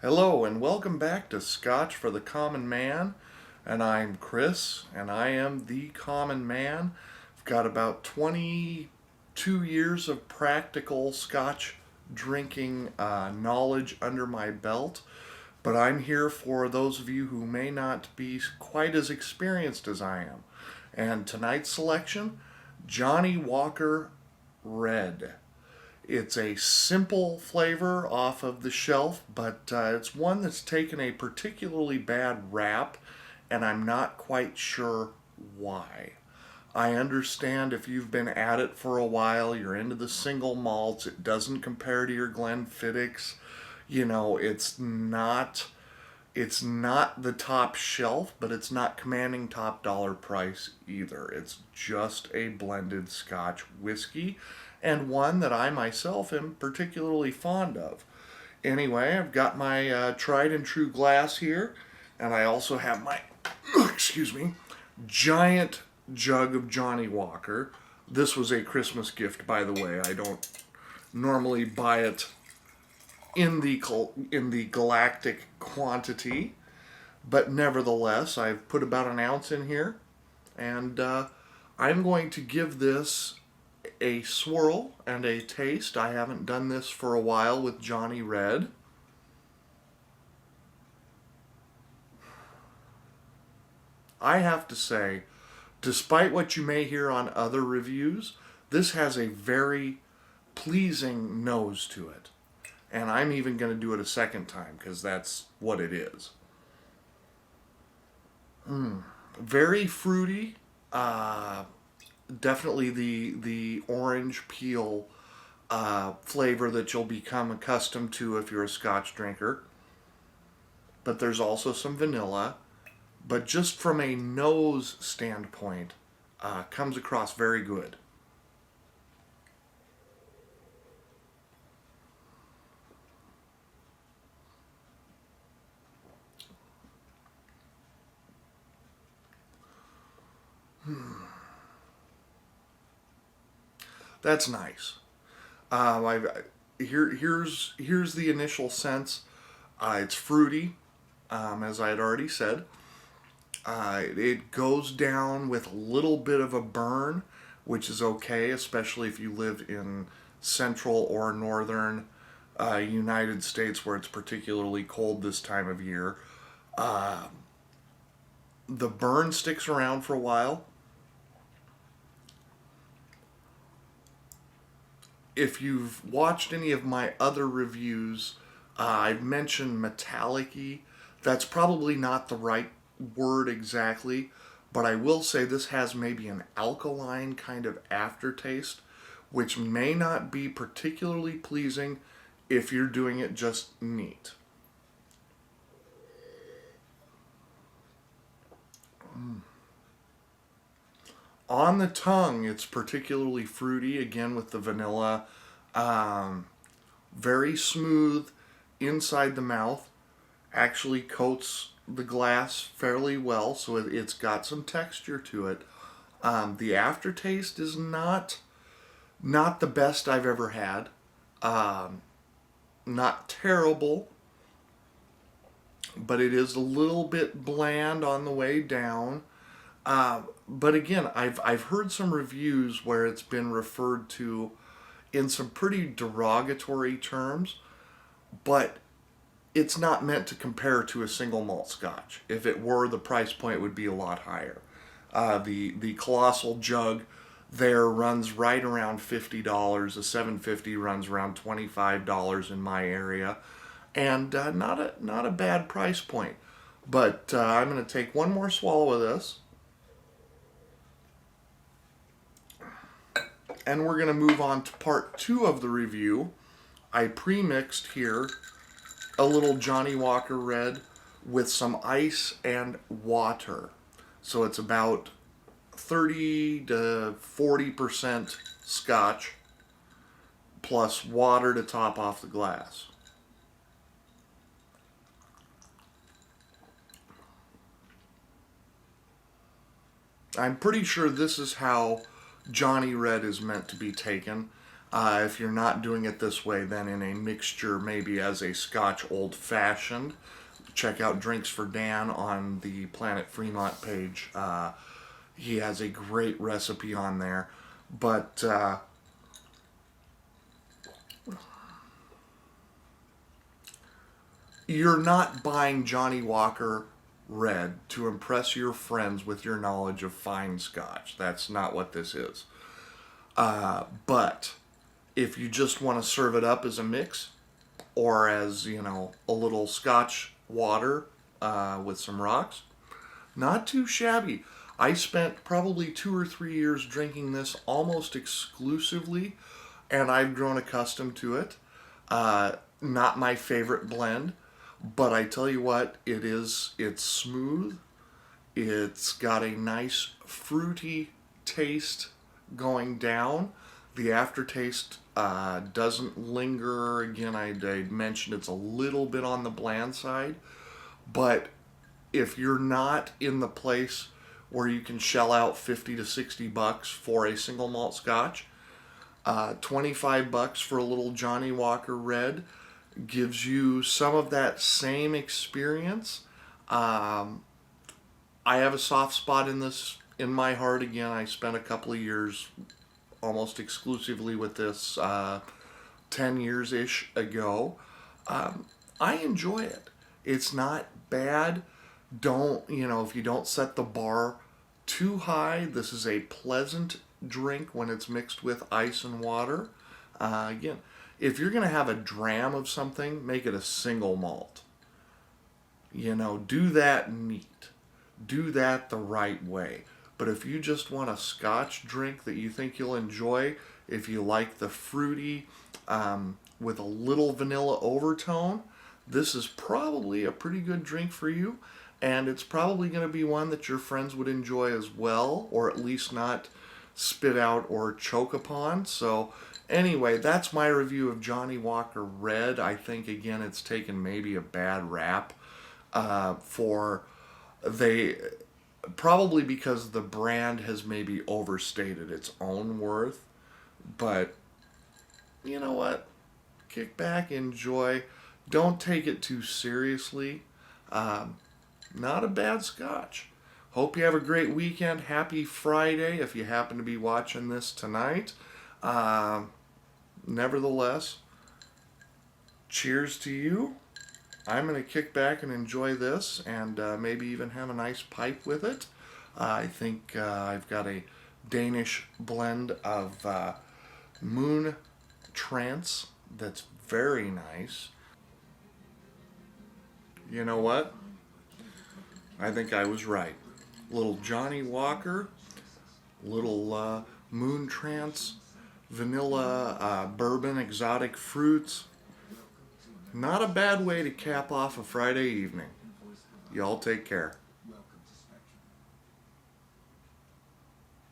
Hello and welcome back to Scotch for the Common Man. And I'm Chris, and I am the Common Man. I've got about 22 years of practical Scotch drinking knowledge under my belt. But I'm here for those of you who may not be quite as experienced as I am. And tonight's selection, Johnny Walker Red. It's a simple flavor off of the shelf, but it's one that's taken a particularly bad rap, and I'm not quite sure why. I understand if you've been at it for a while, you're into the single malts, it doesn't compare to your Glenfiddichs. It's not the top shelf, but it's not commanding top dollar price either. It's just a blended Scotch whiskey, and one that I myself am particularly fond of. Anyway, I've got my tried and true glass here, and I also have my, excuse me, giant jug of Johnny Walker. This was a Christmas gift, by the way. I don't normally buy it in the galactic quantity, but nevertheless, I've put about an ounce in here, and I'm going to give this a swirl and a taste. I haven't done this for a while with Johnny Red. I have to say, despite what you may hear on other reviews, this has a very pleasing nose to it. And I'm even going to do it a second time because that's what it is. Very fruity. Definitely the orange peel flavor that you'll become accustomed to if you're a Scotch drinker. But there's also some vanilla. But just from a nose standpoint, comes across very good. That's nice. Here's the initial sense. It's fruity, as I had already said. It goes down with a little bit of a burn, which is okay, especially if you live in central or northern United States where it's particularly cold this time of year. The burn sticks around for a while. If you've watched any of my other reviews, I've mentioned metallic-y. That's probably not the right word exactly, but I will say this has maybe an alkaline kind of aftertaste, which may not be particularly pleasing if you're doing it just neat. On the tongue, it's particularly fruity, again with the vanilla. Um, Very smooth inside the mouth. Actually coats the glass fairly well, so it's got some texture to it. The aftertaste is not the best I've ever had. Um, Not terrible, but it is a little bit bland on the way down. But again, I've heard some reviews where it's been referred to in some pretty derogatory terms, but it's not meant to compare to a single malt Scotch. If it were, the price point would be a lot higher. The colossal jug there runs right around $50. A 750 runs around $25 in my area, and not a bad price point. But I'm going to take one more swallow of this, and we're going to move on to part two of the review. I pre-mixed here a little Johnny Walker Red with some ice and water. So it's about 30 to 40% Scotch plus water to top off the glass. I'm pretty sure this is how Johnny Red is meant to be taken. If you're not doing it this way, then in a mixture, maybe as a Scotch Old Fashioned. Check out Drinks for Dan on the Planet Fremont page. He has a great recipe on there. But you're not buying Johnny Walker Red to impress your friends with your knowledge of fine Scotch. That's not what this is. But if you just want to serve it up as a mix, or as, a little Scotch water with some rocks, not too shabby. I spent probably 2 or 3 years drinking this almost exclusively, and I've grown accustomed to it. Not my favorite blend, but I tell you what, it's smooth. It's got a nice fruity taste going down. The aftertaste doesn't linger. Again, I mentioned it's a little bit on the bland side, but if you're not in the place where you can shell out $50 to $60 for a single malt Scotch, $25 for a little Johnny Walker Red gives you some of that same experience. I have a soft spot in my heart. Again, I spent a couple of years almost exclusively with this 10 years-ish ago. I enjoy it. It's not bad. If you don't set the bar too high, this is a pleasant drink when it's mixed with ice and water. Again, if you're going to have a dram of something, make it a single malt. Do that neat. Do that the right way. But if you just want a Scotch drink that you think you'll enjoy, if you like the fruity with a little vanilla overtone, this is probably a pretty good drink for you. And it's probably going to be one that your friends would enjoy as well, or at least not spit out or choke upon. So anyway, that's my review of Johnny Walker Red. I think, again, it's taken maybe a bad rap probably because the brand has maybe overstated its own worth. But you know what? Kick back, enjoy. Don't take it too seriously. Not a bad Scotch. Hope you have a great weekend. Happy Friday if you happen to be watching this tonight. Nevertheless, cheers to you. I'm going to kick back and enjoy this, and maybe even have a nice pipe with it. I think I've got a Danish blend of Moon Trance that's very nice. You know what? I think I was right. Little Johnny Walker, little Moon Trance, vanilla, bourbon, exotic fruits. Not a bad way to cap off a Friday evening. Y'all take care.